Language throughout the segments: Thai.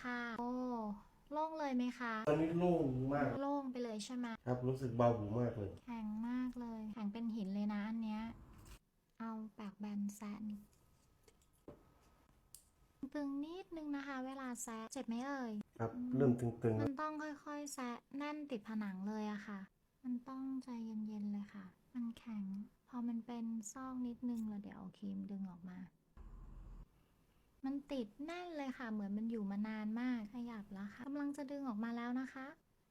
ค่ะโอ้โล่งเลยไหมคะตอนนี้โล่งมากโล่งไปเลยใช่ไหมครับรู้สึกเบาหูมากเลยแข็งมากเลยแข็งเป็นหินเลยนะอันเนี้ยเอาปากแบนแซะนิดตึงนิดนึงนะคะเวลาแซะเจ็บไหมเอ่ยครับเริ่มตึงๆ มั แล้วนต้องค่อยๆแซะแน่นติดผนังเลยอะค่ะมันต้องใจเย็นๆเลยค่ะมันแข็งพอมันเป็นซอกนิดนึงแล้วเดี๋ยวเอาครีมดึงออกมามันติดแน่นเลยค่ะเหมือนมันอยู่มานานมากขยับแล้วค่ะกำลังจะดึงออกมาแล้วนะคะ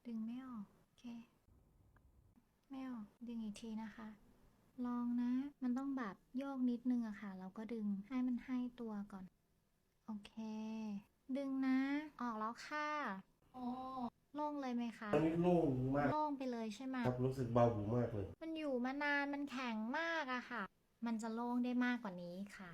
ดึงไม่ออกโอเคไม่ออกดึงอีกทีนะคะลองนะมันต้องแบบโยกนิดนึงอะค่ะแล้วก็ดึงให้มันให้ตัวก่อนโอเคดึงนะออกแล้วค่ะโอ้โล่งเลยไหมคะตอนนี้โล่งมากโล่งไปเลยใช่ไหมครับรู้สึกเบาหูมากเลยมันอยู่มานานมันแข็งมากอะค่ะมันจะโล่งได้มากกว่านี้ค่ะ